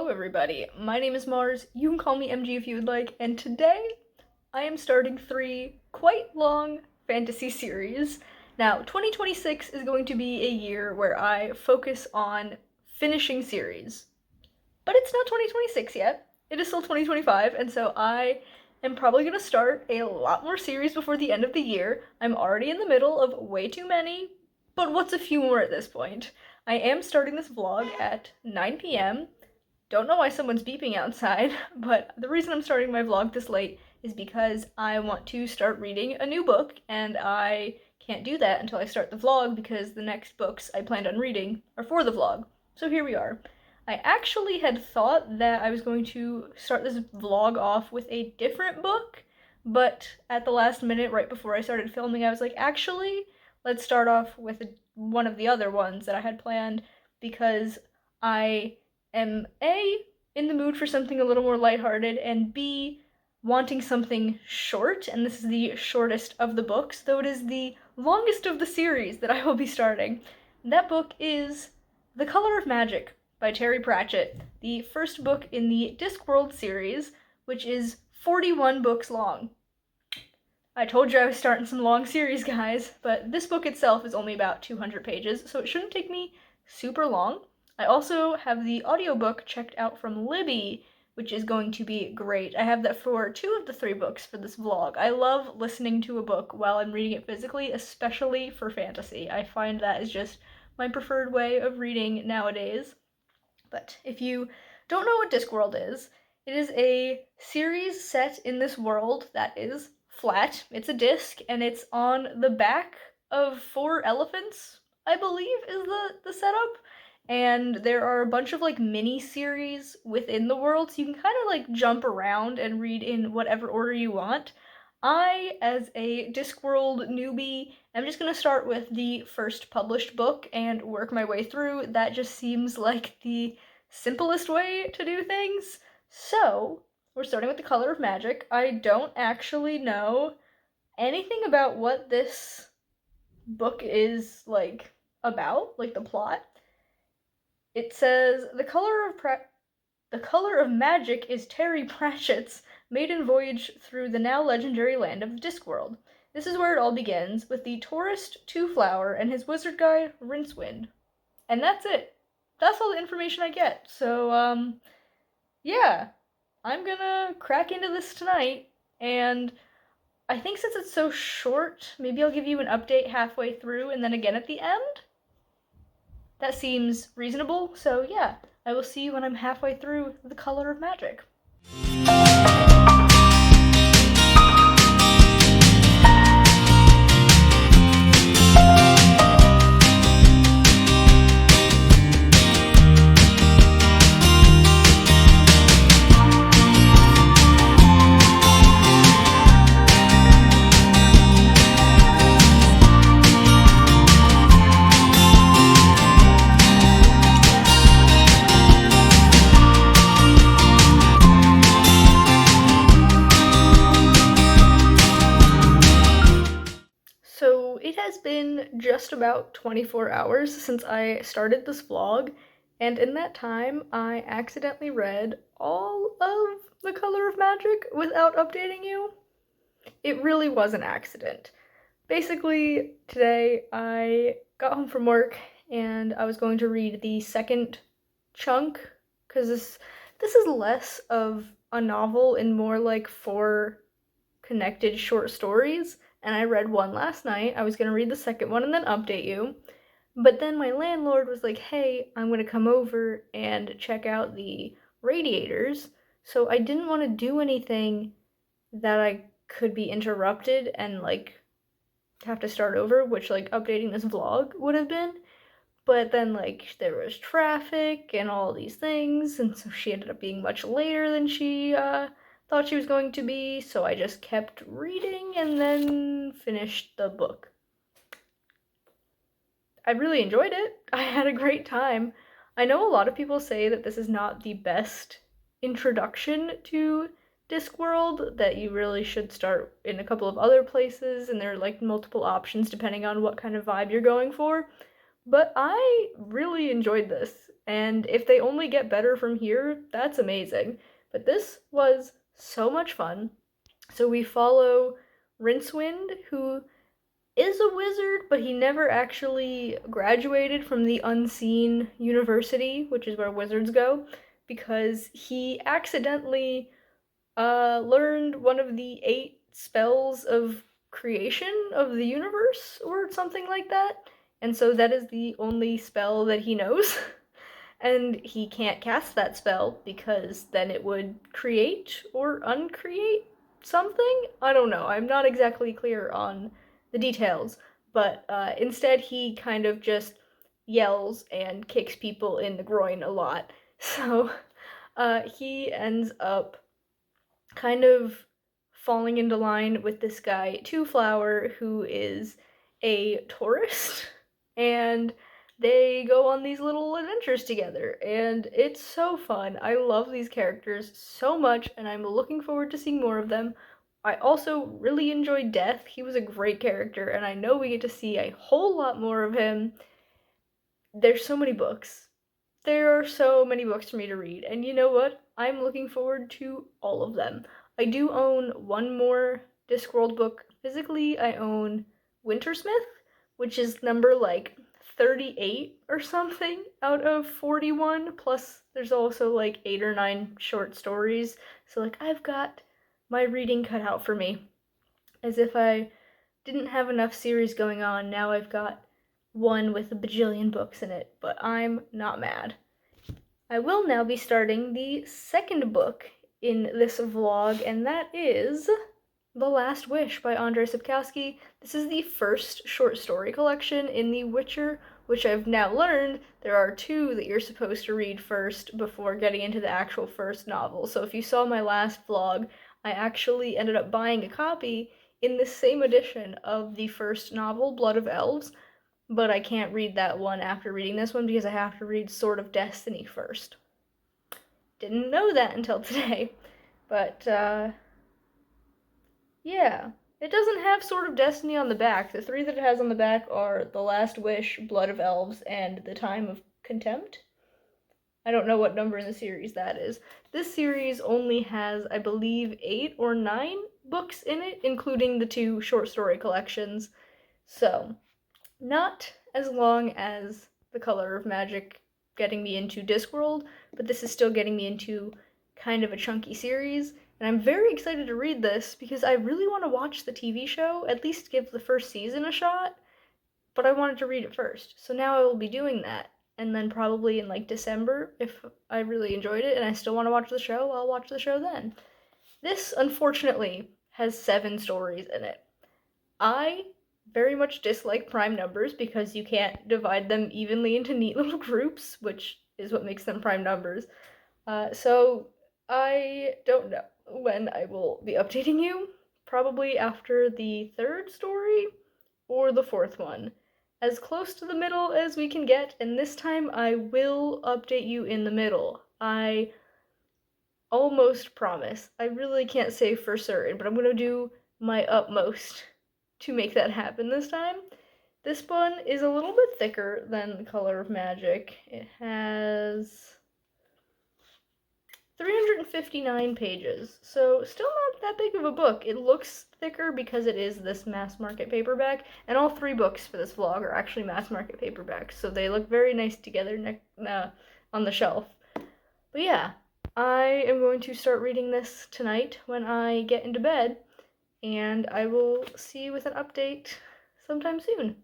Hello everybody, my name is Mars, you can call me MG if you would like, and today I am starting 3 quite long fantasy series. Now, 2026 is going to be a year where I focus on finishing series, but it's not 2026 yet, it is still 2025, and so I am probably going to start a lot more series before the end of the year. I'm already in the middle of way too many, but what's a few more at this point? I am starting this vlog at 9 p.m. Don't know why someone's beeping outside, but the reason I'm starting my vlog this late is because I want to start reading a new book, and I can't do that until I start the vlog because the next books I planned on reading are for the vlog. So here we are. I actually had thought that I was going to start this vlog off with a different book, but at the last minute, right before I started filming, I was like, actually, let's start off with one of the other ones that I had planned because I am A, in the mood for something a little more lighthearted, and B, wanting something short, and this is the shortest of the books, though it is the longest of the series that I will be starting. That book is The Color of Magic by Terry Pratchett, the first book in the Discworld series, which is 41 books long. I told you I was starting some long series, guys, but this book itself is only about 200 pages, so it shouldn't take me super long. I also have the audiobook checked out from Libby, which is going to be great. I have that for 2 of the 3 books for this vlog. I love listening to a book while I'm reading it physically, especially for fantasy. I find that is just my preferred way of reading nowadays. But if you don't know what Discworld is, it is a series set in this world that is flat. It's a disc, and it's on the back of 4 elephants, I believe, is the setup. And there are a bunch of like mini series within the world, so you can kind of like jump around and read in whatever order you want. I, as a Discworld newbie, am just gonna start with the first published book and work my way through. That just seems like the simplest way to do things. So, we're starting with The Color of Magic. I don't actually know anything about what this book is like about, like the plot. It says the color of magic is Terry Pratchett's maiden voyage through the now legendary land of Discworld. This is where it all begins, with the tourist Two-Flower and his wizard guide, Rincewind. And that's it. That's all the information I get. So, yeah. I'm gonna crack into this tonight, and I think since it's so short, maybe I'll give you an update halfway through and then again at the end? That seems reasonable, so yeah, I will see you when I'm halfway through The Color of Magic. So it has been just about 24 hours since I started this vlog, and in that time I accidentally read all of The Color of Magic without updating you. It really was an accident. Basically, today I got home from work and I was going to read the second chunk, because this is less of a novel and more like 4 connected short stories, and I read one last night. I was going to read the second one and then update you, but then my landlord was like, hey, I'm going to come over and check out the radiators, so I didn't want to do anything that I could be interrupted and like have to start over, which like updating this vlog would have been. But then like there was traffic and all these things, and so she ended up being much later than she thought she was going to be, so I just kept reading and then finished the book. I really enjoyed it. I had a great time. I know a lot of people say that this is not the best introduction to Discworld, that you really should start in a couple of other places, and there are like multiple options depending on what kind of vibe you're going for. But I really enjoyed this, and if they only get better from here, that's amazing. But this was so much fun. So we follow Rincewind, who is a wizard, but he never actually graduated from the Unseen University, which is where wizards go, because he accidentally learned one of the 8 spells of creation of the universe, or something like that. And so that is the only spell that he knows. And he can't cast that spell because then it would create or uncreate something? I don't know. I'm not exactly clear on the details. But instead, he kind of just yells and kicks people in the groin a lot. So he ends up kind of falling into line with this guy, Two Flower, who is a tourist, and they go on these little adventures together, and it's so fun. I love these characters so much, and I'm looking forward to seeing more of them. I also really enjoyed Death. He was a great character, and I know we get to see a whole lot more of him. There's so many books. There are so many books for me to read, and you know what? I'm looking forward to all of them. I do own one more Discworld book physically. I own Wintersmith, which is number like 38 or something out of 41, plus there's also like 8 or 9 short stories. So like I've got my reading cut out for me. As if I didn't have enough series going on, now I've got one with a bajillion books in it, but I'm not mad. I will now be starting the second book in this vlog, and that is The Last Wish by Andrzej Sapkowski. This is the first short story collection in The Witcher, which I've now learned there are 2 that you're supposed to read first before getting into the actual first novel. So if you saw my last vlog, I actually ended up buying a copy in the same edition of the first novel, Blood of Elves, but I can't read that one after reading this one because I have to read Sword of Destiny first. Didn't know that until today, but yeah. It doesn't have Sword of Destiny on the back. The 3 that it has on the back are The Last Wish, Blood of Elves, and The Time of Contempt. I don't know what number in the series that is. This series only has, I believe, 8 or 9 books in it, including the 2 short story collections. So, not as long as The Color of Magic getting me into Discworld, but this is still getting me into kind of a chunky series, and I'm very excited to read this because I really want to watch the TV show, at least give the first season a shot, but I wanted to read it first. So now I will be doing that, and then probably in like December, if I really enjoyed it and I still want to watch the show, I'll watch the show then. This, unfortunately, has 7 stories in it. I very much dislike prime numbers because you can't divide them evenly into neat little groups, which is what makes them prime numbers. So I don't know when I will be updating you. Probably after the 3rd story or the 4th one. As close to the middle as we can get, and this time I will update you in the middle. I almost promise. I really can't say for certain, but I'm going to do my utmost to make that happen this time. This one is a little bit thicker than The Color of Magic. It has 359 pages, so still not that big of a book. It looks thicker because it is this mass market paperback, and all 3 books for this vlog are actually mass market paperbacks, so they look very nice together on the shelf. But yeah, I am going to start reading this tonight when I get into bed, and I will see you with an update sometime soon.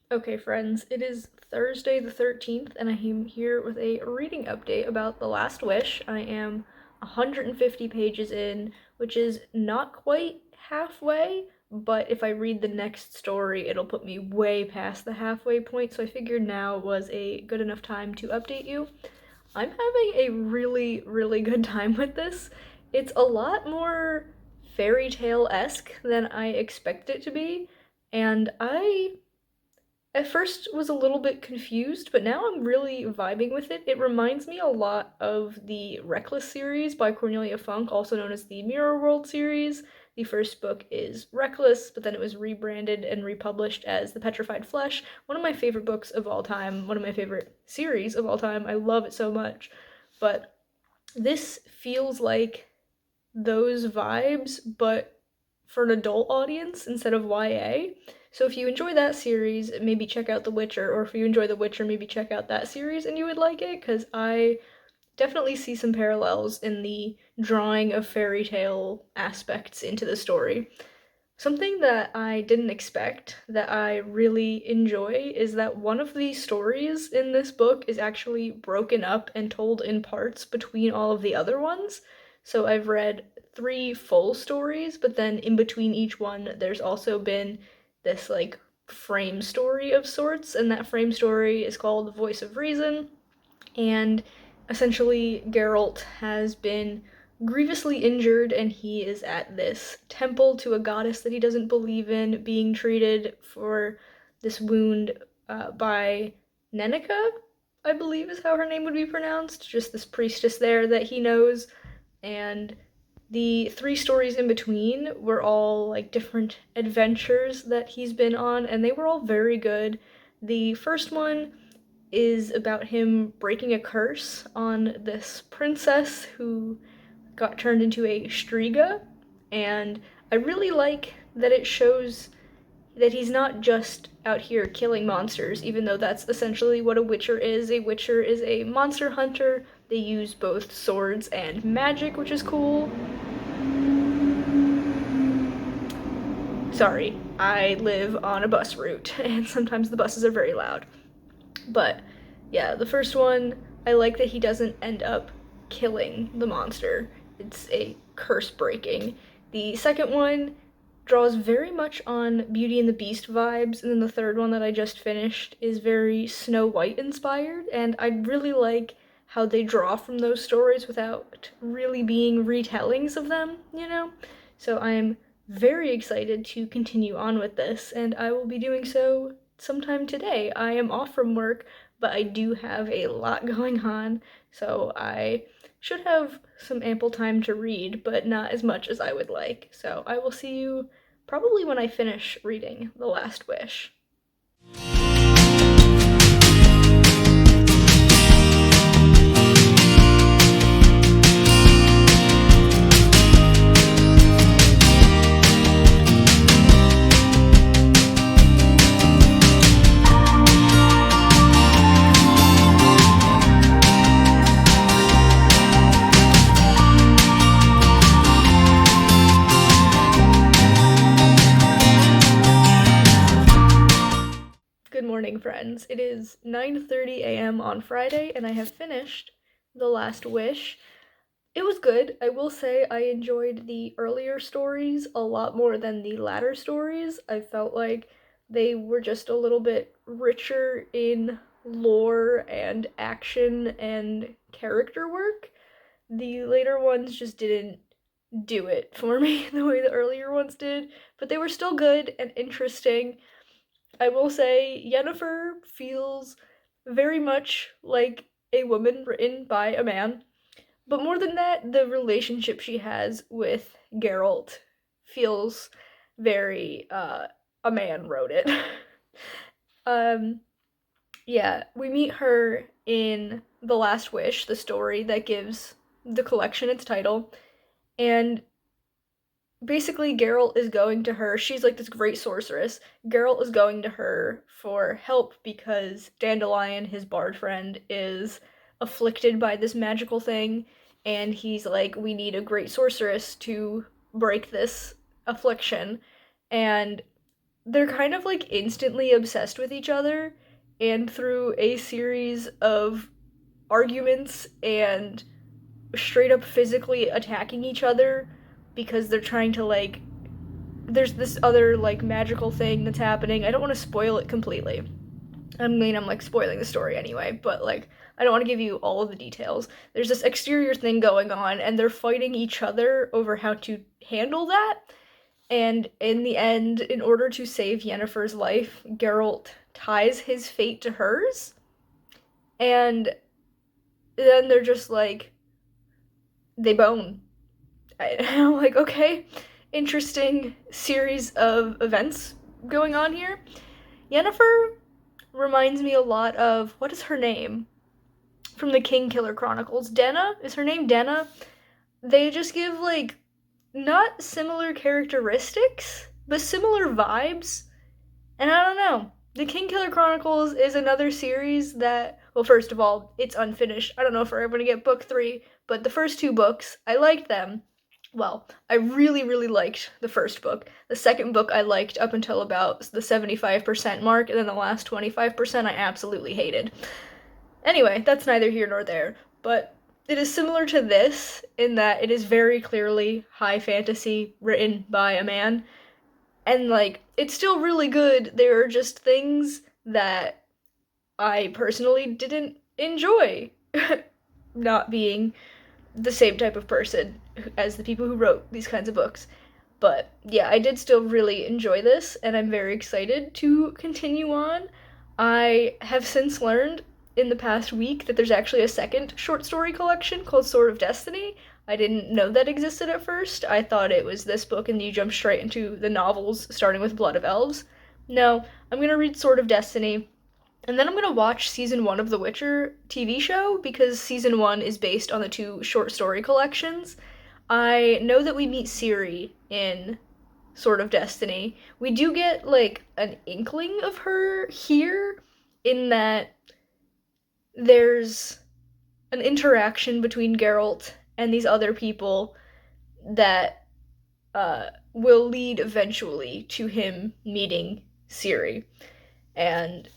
Okay, friends, it is Thursday the 13th, and I am here with a reading update about The Last Wish. I am 150 pages in, which is not quite halfway, but if I read the next story, it'll put me way past the halfway point, so I figured now was a good enough time to update you. I'm having a really, really good time with this. It's a lot more fairy tale-esque than I expect it to be, and I at first was a little bit confused, but now I'm really vibing with it. It reminds me a lot of the Reckless series by Cornelia Funk, also known as the Mirror World series. The first book is Reckless, but then it was rebranded and republished as The Petrified Flesh. One of my favorite books of all time, one of my favorite series of all time. I love it so much. But this feels like those vibes, but for an adult audience instead of YA. So if you enjoy that series, maybe check out The Witcher, or if you enjoy The Witcher, maybe check out that series and you would like it, because I definitely see some parallels in the drawing of fairy tale aspects into the story. Something that I didn't expect that I really enjoy is that one of the stories in this book is actually broken up and told in parts between all of the other ones. So I've read 3 full stories, but then in between each one, there's also been this like frame story of sorts, and that frame story is called Voice of Reason. And essentially, Geralt has been grievously injured, and he is at this temple to a goddess that he doesn't believe in, being treated for this wound by Nenica, I believe is how her name would be pronounced, just this priestess there that he knows. And the 3 stories in between were all like different adventures that he's been on, and they were all very good. The first one is about him breaking a curse on this princess who got turned into a Striga, and I really like that it shows that he's not just out here killing monsters, even though that's essentially what a witcher is. A witcher is a monster hunter. They use both swords and magic, which is cool. Sorry, I live on a bus route, and sometimes the buses are very loud. But yeah, the first one, I like that he doesn't end up killing the monster. It's a curse breaking. The second one draws very much on Beauty and the Beast vibes, and then the third one that I just finished is very Snow White inspired, and I really like how they draw from those stories without really being retellings of them, you know? So I'm very excited to continue on with this, and I will be doing so sometime today. I am off from work, but I do have a lot going on, so I should have some ample time to read, but not as much as I would like. So I will see you probably when I finish reading The Last Wish. Good morning, friends. It is 9:30 a.m. on Friday, and I have finished The Last Wish. It was good. I will say I enjoyed the earlier stories a lot more than the latter stories. I felt like they were just a little bit richer in lore and action and character work. The later ones just didn't do it for me the way the earlier ones did, but they were still good and interesting. I will say Yennefer feels very much like a woman written by a man, but more than that, the relationship she has with Geralt feels very, a man wrote it. Yeah, we meet her in The Last Wish, the story that gives the collection its title, and basically Geralt is going to her. She's like this great sorceress. Geralt is going to her for help because Dandelion, his bard friend, is afflicted by this magical thing, and he's like, we need a great sorceress to break this affliction. And they're kind of like instantly obsessed with each other, and through a series of arguments and straight up physically attacking each other because they're trying to, like, there's this other, like, magical thing that's happening. I don't want to spoil it completely. I mean, I'm, like, spoiling the story anyway, but, like, I don't want to give you all of the details. There's this exterior thing going on, and they're fighting each other over how to handle that. And in the end, in order to save Yennefer's life, Geralt ties his fate to hers. And then they're just like, they bone. I'm like, okay, interesting series of events going on here. Yennefer reminds me a lot of, what is her name? From the Kingkiller Chronicles. Denna? Is her name Denna? They just give, like, not similar characteristics, but similar vibes. And I don't know. The Kingkiller Chronicles is another series that, well, first of all, it's unfinished. I don't know if we're ever going to get book 3, but the first 2 books, I liked them. Well, I really, really liked the first book. The second book I liked up until about the 75% mark, and then the last 25% I absolutely hated. Anyway, that's neither here nor there, but it is similar to this in that it is very clearly high fantasy written by a man. And, like, it's still really good. There are just things that I personally didn't enjoy. Not being the same type of person as the people who wrote these kinds of books. But yeah, I did still really enjoy this, and I'm very excited to continue on. I have since learned in the past week that there's actually a second short story collection called Sword of Destiny. I didn't know that existed at first. I thought it was this book and you jump straight into the novels starting with Blood of Elves. No, I'm gonna read Sword of Destiny, and then I'm gonna watch season 1 of The Witcher TV show because season 1 is based on the 2 short story collections. I know that we meet Ciri in Sword of Destiny. We do get, like, an inkling of her here in that there's an interaction between Geralt and these other people that will lead eventually to him meeting Ciri. And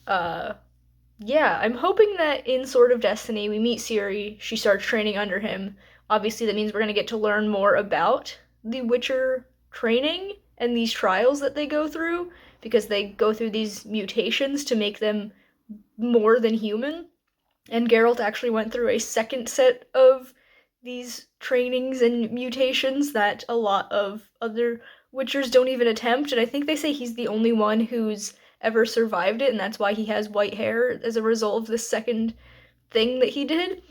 yeah, I'm hoping that in Sword of Destiny we meet Ciri, she starts training under him. Obviously, that means we're going to get to learn more about the Witcher training and these trials that they go through, because they go through these mutations to make them more than human. And Geralt actually went through a second set of these trainings and mutations that a lot of other Witchers don't even attempt, and I think they say he's the only one who's ever survived it, and that's why he has white hair as a result of this second thing that he did.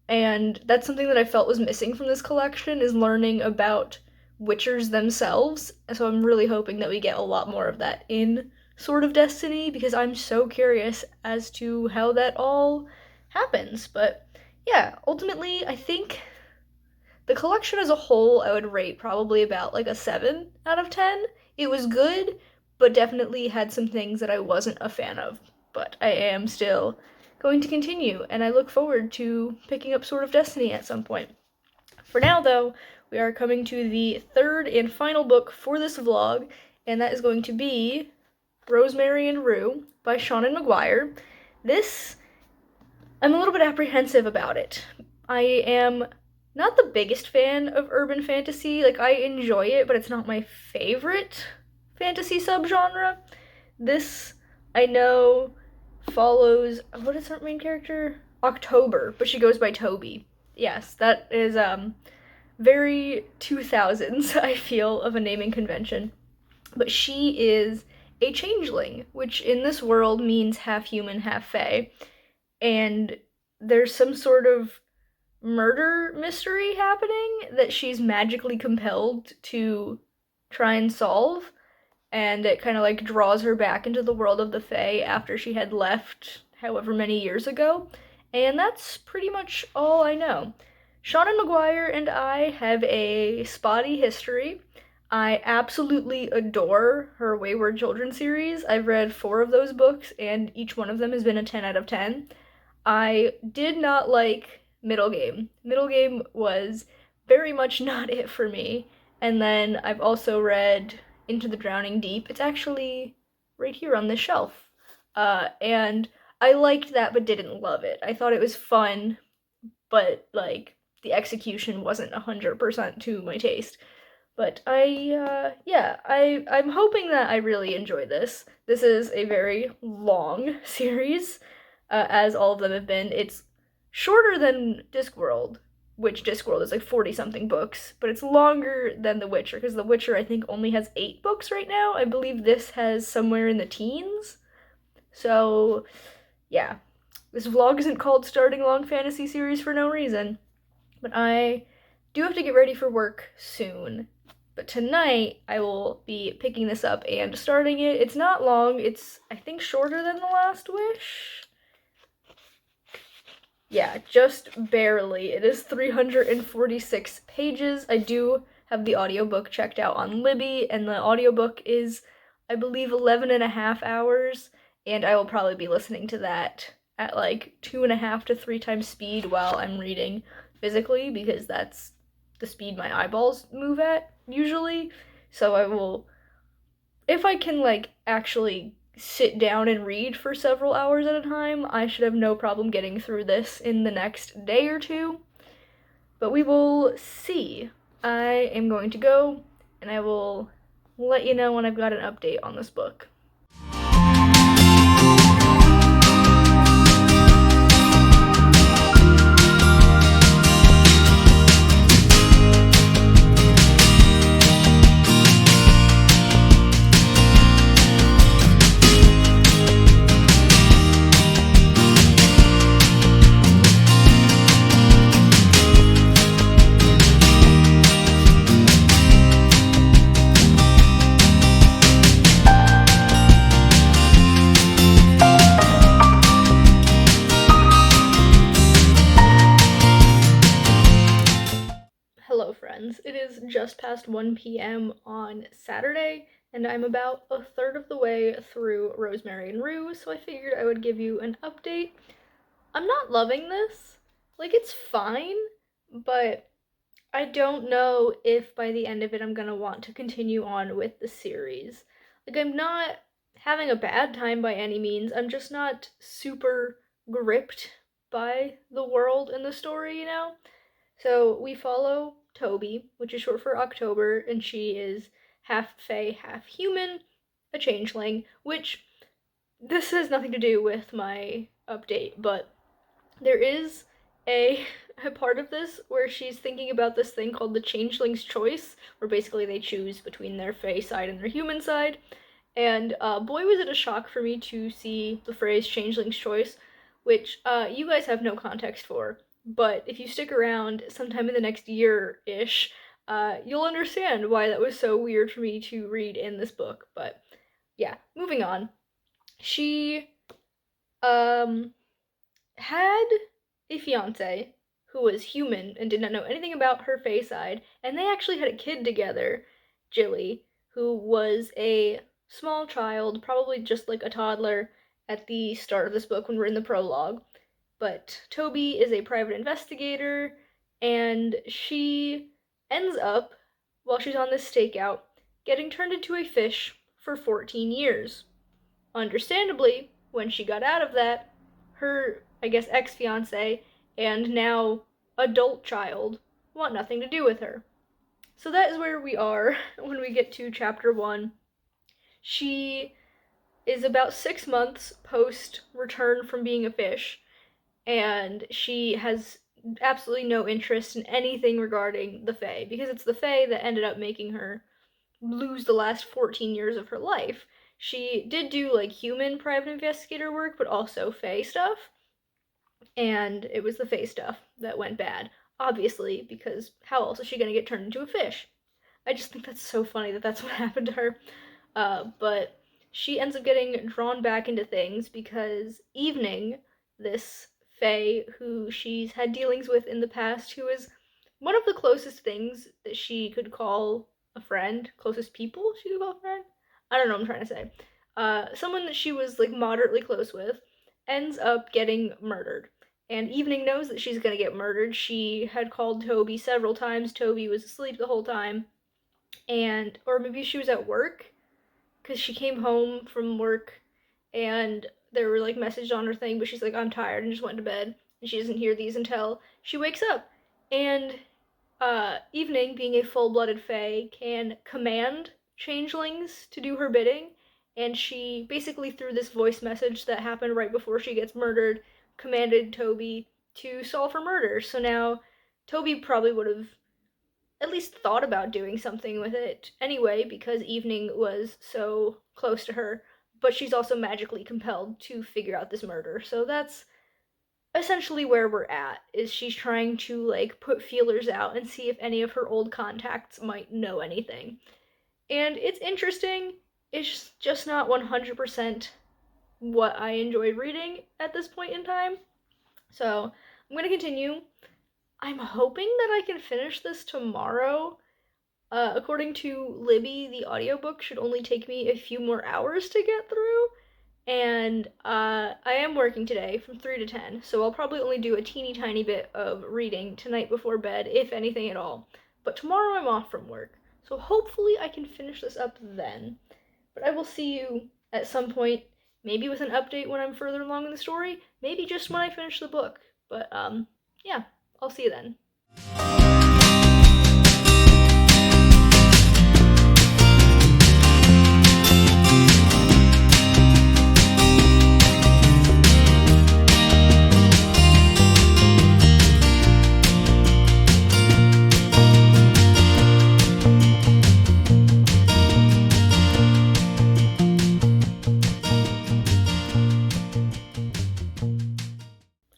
And that's something that I felt was missing from this collection, is learning about Witchers themselves. So I'm really hoping that we get a lot more of that in Sword of Destiny, because I'm so curious as to how that all happens. But yeah, ultimately, I think the collection as a whole I would rate probably about like a 7 out of 10. It was good, but definitely had some things that I wasn't a fan of. But I am still going to continue, and I look forward to picking up Sword of Destiny at some point. For now, though, we are coming to the third and final book for this vlog, and that is going to be Rosemary and Rue by Seanan McGuire. This, I'm a little bit apprehensive about it. I am not the biggest fan of urban fantasy. Like, I enjoy it, but it's not my favorite fantasy subgenre. This, I know, follows, what is her main character? October, but she goes by Toby. Yes, that is very 2000s, I feel, of a naming convention. But she is a changeling, which in this world means half human, half fae. And there's some sort of murder mystery happening that she's magically compelled to try and solve. And it kind of like draws her back into the world of the fae after she had left however many years ago. And that's pretty much all I know. Seanan McGuire and I have a spotty history. I absolutely adore her Wayward Children series. I've read 4 of those books, and each one of them has been a 10 out of 10. I did not like Middle Game. Middle Game was very much not it for me. And then I've also read Into the Drowning Deep. It's actually right here on this shelf. And I liked that but didn't love it. I thought it was fun, but, like, the execution wasn't 100% to my taste. But I'm hoping that I really enjoy this. This is a very long series, as all of them have been. It's shorter than Discworld, which Discworld is like 40 something books, but it's longer than The Witcher, because The Witcher I think only has 8 books right now. I believe this has somewhere in the teens. So, yeah. This vlog isn't called Starting Long Fantasy Series for no reason, but I do have to get ready for work soon. But tonight, I will be picking this up and starting it. It's not long. It's, I think, shorter than The Last Wish. Yeah, just barely. It is 346 pages. I do have the audiobook checked out on Libby, and the audiobook is, I believe, 11 and a half hours, and I will probably be listening to that at like 2.5 to 3 times speed while I'm reading physically, because that's the speed my eyeballs move at usually. So I will, if I can like actually sit down and read for several hours at a time, I should have no problem getting through this in the next day or two. But we will see. I am going to go, and I will let you know when I've got an update on this book. Hello friends, it is just past 1 p.m. on Saturday, and I'm about a third of the way through Rosemary and Rue, so I figured I would give you an update. I'm not loving this. Like, it's fine, but I don't know if by the end of it I'm gonna want to continue on with the series. Like, I'm not having a bad time by any means, I'm just not super gripped by the world and the story, you know? So we follow Toby, which is short for October, and she is half fae, half human, a changeling, which this has nothing to do with my update, but there is a part of this where she's thinking about this thing called the changeling's choice, where basically they choose between their fae side and their human side. And boy, was it a shock for me to see the phrase changeling's choice, which you guys have no context for. But if you stick around sometime in the next year-ish, you'll understand why that was so weird for me to read in this book. But yeah, moving on. She had a fiance who was human and did not know anything about her fae side, and they actually had a kid together, Jilly, who was a small child, probably just like a toddler at the start of this book when we're in the prologue. But Toby is a private investigator, and she ends up, while she's on this stakeout, getting turned into a fish for 14 years. Understandably, when she got out of that, her, I guess, ex-fiance and now adult child want nothing to do with her. So that is where we are when we get to chapter 1. She is about 6 months post return from being a fish, and she has absolutely no interest in anything regarding the Fae, because it's the Fae that ended up making her lose the last 14 years of her life. She did do like human private investigator work, but also Fae stuff, and it was the Fae stuff that went bad, obviously, because how else is she gonna get turned into a fish? I just think that's so funny that that's what happened to her. But she ends up getting drawn back into things because Evening, this Fae who she's had dealings with in the past, who is one of the closest things that she could call a friend, closest people she could call a friend? I don't know what I'm trying to say. Someone that she was like moderately close with ends up getting murdered. And Evening knows that she's gonna get murdered. She had called Toby several times. Toby was asleep the whole time. And, or maybe she was at work, because she came home from work and there were like messages on her thing, but she's like, I'm tired, and just went to bed. And she doesn't hear these until she wakes up. And Evening, being a full-blooded fae, can command changelings to do her bidding, and she basically, through this voice message that happened right before she gets murdered, commanded Toby to solve her murder. So now Toby probably would have at least thought about doing something with it anyway, because Evening was so close to her, but she's also magically compelled to figure out this murder. So that's essentially where we're at, is she's trying to like put feelers out and see if any of her old contacts might know anything. And it's interesting. It's just not 100% what I enjoyed reading at this point in time. So I'm going to continue. I'm hoping that I can finish this tomorrow. According to Libby, the audiobook should only take me a few more hours to get through. And I am working today from 3 to 10, so I'll probably only do a teeny tiny bit of reading tonight before bed, if anything at all. But tomorrow I'm off from work, so hopefully I can finish this up then. But I will see you at some point, maybe with an update when I'm further along in the story, maybe just when I finish the book. But yeah, I'll see you then.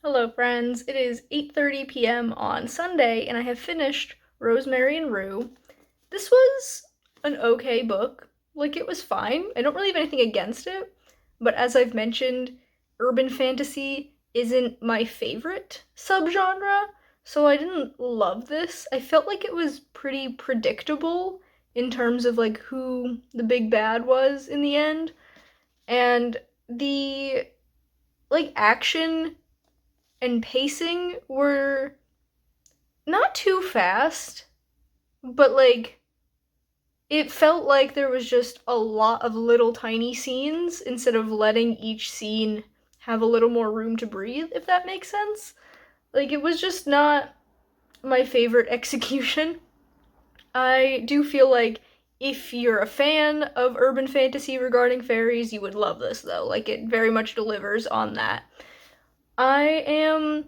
Hello friends, it is 8:30 p.m. on Sunday and I have finished Rosemary and Rue. This was an okay book. Like, it was fine. I don't really have anything against it, but as I've mentioned, urban fantasy isn't my favorite subgenre, so I didn't love this. I felt like it was pretty predictable in terms of like who the big bad was in the end, and the like action and pacing were not too fast, but like it felt like there was just a lot of little tiny scenes instead of letting each scene have a little more room to breathe, if that makes sense. Like, it was just not my favorite execution. I do feel like if you're a fan of urban fantasy regarding fairies, you would love this though. Like, it very much delivers on that. I am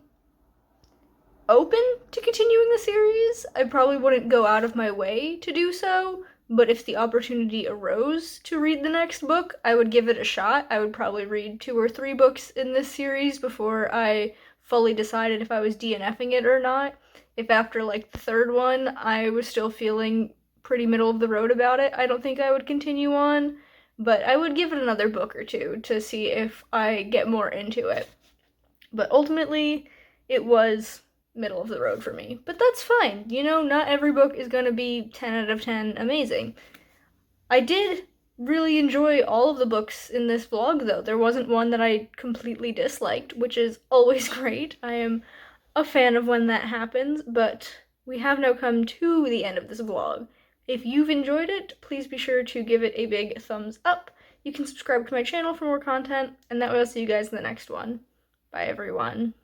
open to continuing the series. I probably wouldn't go out of my way to do so, but if the opportunity arose to read the next book, I would give it a shot. I would probably read 2 or 3 books in this series before I fully decided if I was DNFing it or not. If after like the 3rd one I was still feeling pretty middle of the road about it, I don't think I would continue on, but I would give it another book or 2 to see if I get more into it. But ultimately, it was middle of the road for me. But that's fine. You know, not every book is going to be 10 out of 10 amazing. I did really enjoy all of the books in this vlog, though. There wasn't one that I completely disliked, which is always great. I am a fan of when that happens, but we have now come to the end of this vlog. If you've enjoyed it, please be sure to give it a big thumbs up. You can subscribe to my channel for more content, and that way I'll see you guys in the next one. Bye, everyone.